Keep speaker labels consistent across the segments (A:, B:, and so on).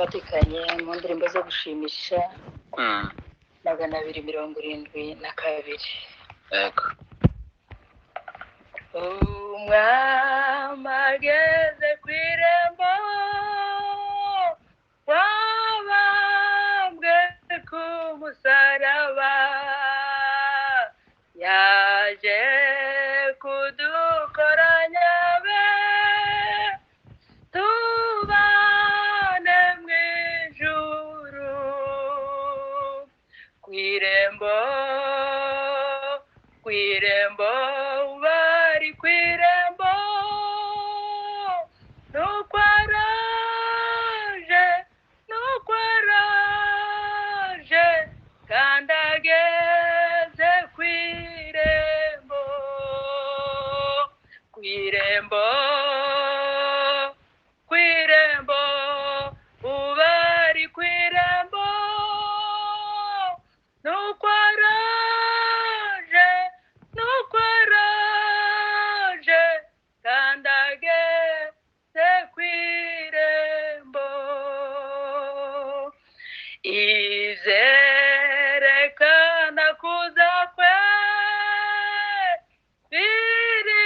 A: twafatikanye mu ndirimbo zo gushimisha 272.
B: Yego.
A: Umwami ageze ku irembo, wabambwe ku musaraba, yaje kudukoranya be, tubane mu ijuru. Ku irembo, ku irembo, bari ku irembo, nuko araje, nuko araje, kandi ageze ku irembo, ku irembo, ku irembo, ubari ku irembo, nuko araje, nuko araje, kandi ageze ku irembo. Izerekana kuza kwe,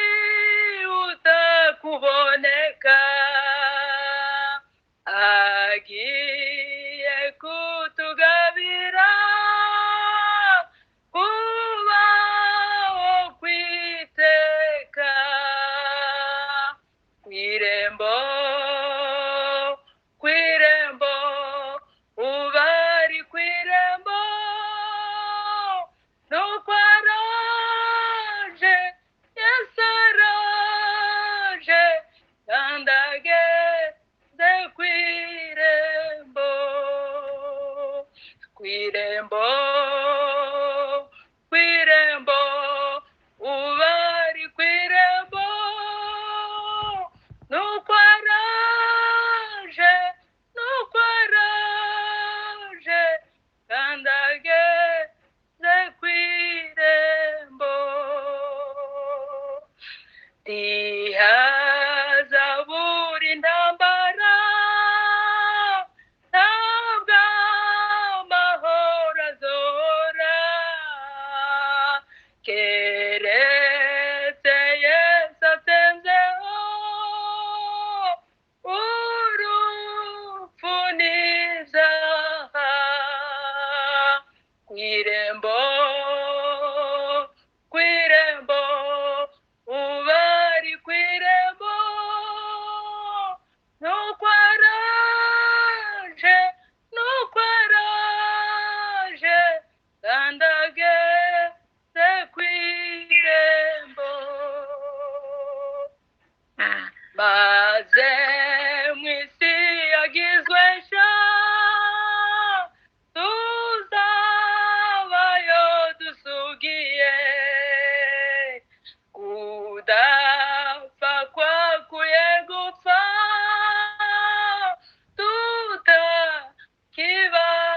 A: birihuta kuboneka, agiye kutugabira kubaho kwiteka. Ku irembo, ku irembo, ubari ku irembo, nuko araje, Yesu araje, kandi ageze ku irembo. Ku irembo, ku irembo, ubari ku irembo, nuko araje, nuko araje, kandi ageze ku irembo. Ntihazabura intambara, ntabwo amahoro azora, keretse Yesu atsinzeho urupfu n'ibyaha. Ku irembo, ku irembo, ubari ku irembo, nuko araje, nuko araje, kandi ageze ku irembo. Maze mu isi yagizwe nshya, tuzabayo dusugiye, kudapfa kwakuye gupfa,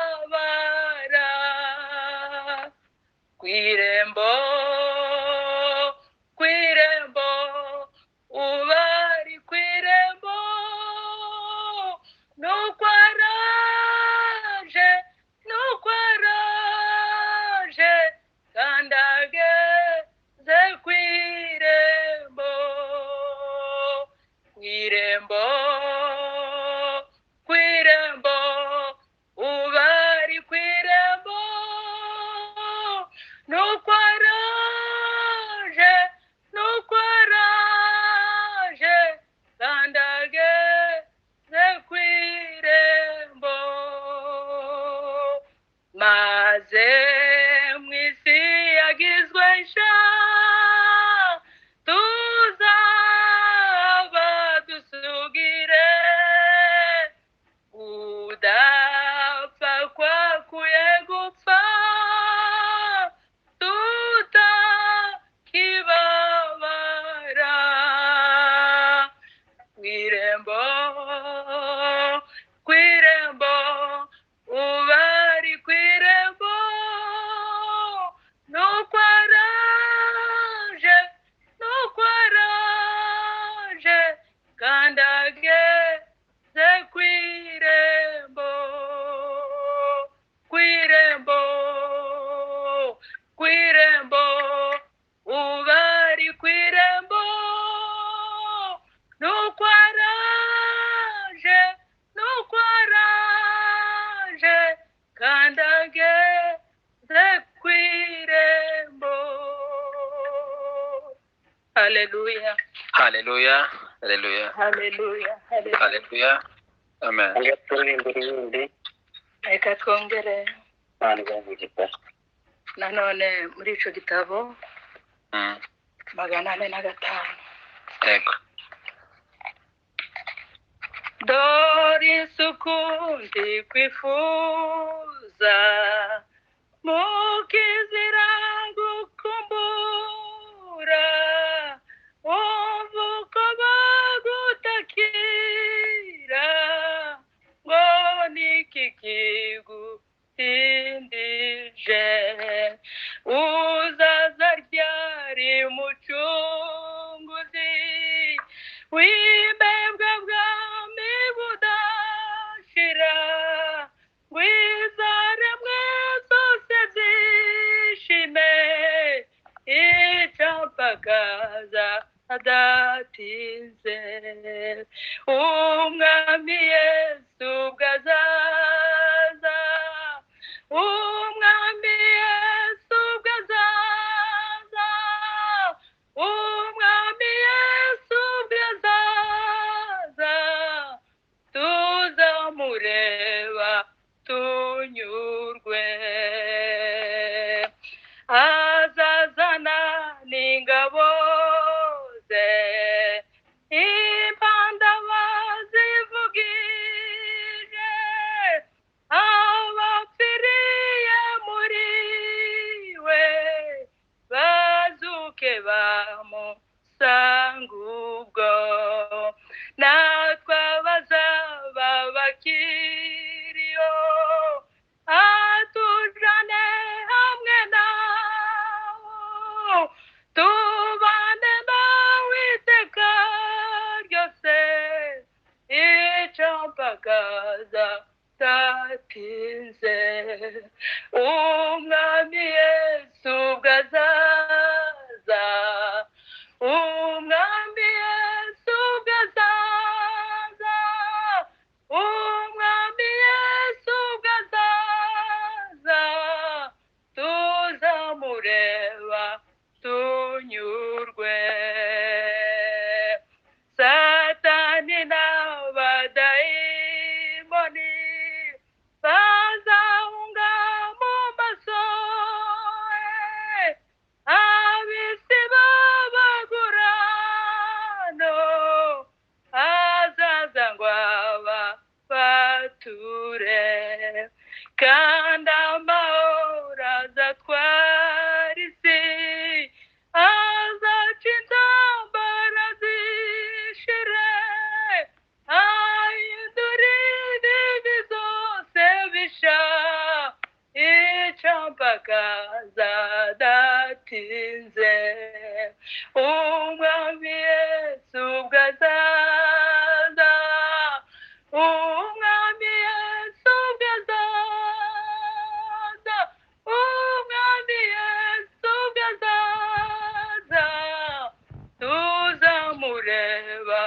A: tutakibabara. Ku irembo, ku irembo, ubari ku irembo, nuko araje, nuko araje, kandi ageze ku irembo. Ku irembo, ku irembo, ubari ku irembo, nuko araje, nuko araje, kandi ageze ku irembo. Maze mu isi yagizwe nshya, tuzaba dusugiye, Haleluya.
B: Haleluya. Haleluya.
A: Haleluya. Haleluya.
B: Haleluya. Amen.
A: Reka twongere
C: Hallelujah.
A: nanone muri ico gitabo
B: Mm.
A: 405.
B: Ego.
A: Dore isuku ndi kwifuza mukizira gukumbura wumva uko bagutakira ngo niki kigutindije uzaza ryari mucunguzi w'imbebwa bwami budashira ngwizaremwe zose zishime icampagaza adatinze umwami yesu bwazaza umwami yesu bwazaza umwami yesu bwazaza tuzamureba tunyurwe azazana n'ingabo ze impanda bazivugije abapfiriye muri we bazuke bamusanga ubwo natwe abazaba bakiriyo atujane hamwe nawo tubane nawe iteka ryose icampagaza tatinze umwami yesu bwazaza umwami yesu bwazaza umwami yesu bwazaza tuzamureba tunyurwe satani n'abadayimoni bazahunga mu maso he abisi b'abagurano azaza ngo ababature kandi amahoro azatwara isi azaca intambara zishire ahindura ibibi zose bisha icampagaza datinze umwami yesu bwazaza umwami yesu bwazaza umwami yesu bwazaza tuzamureba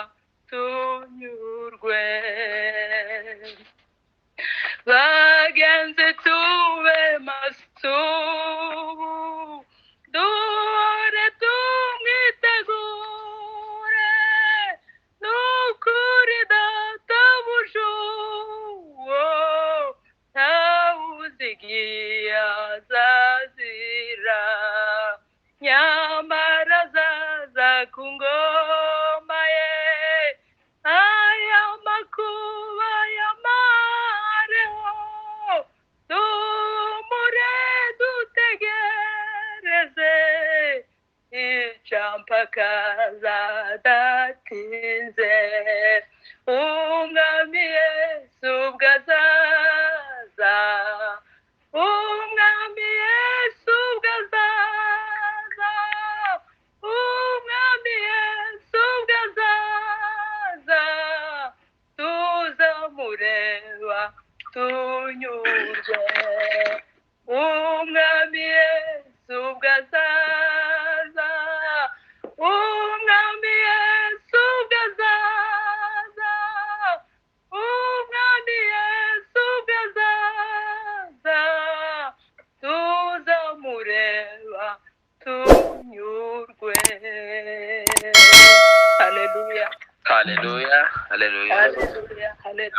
A: tunyurwe bagenzi tube masubu duhore tumwitegure n'ukuri databuja uwo ntawuzigiye azazira nyamara azaza ku ngoma ye aya makuba yamareho tumure dutegereze icampakaza datinze umwami yesu bwazaza umwami yesu bwazaza umwami yesu bwazaza tuzamureba tunyurwe umwami yesu bwazaza umwami yesu bwazaza umwami yesu bwazaza tuzamureba tunyurwe
B: Haleluya. Haleluya.
A: Haleluya. Haleluya.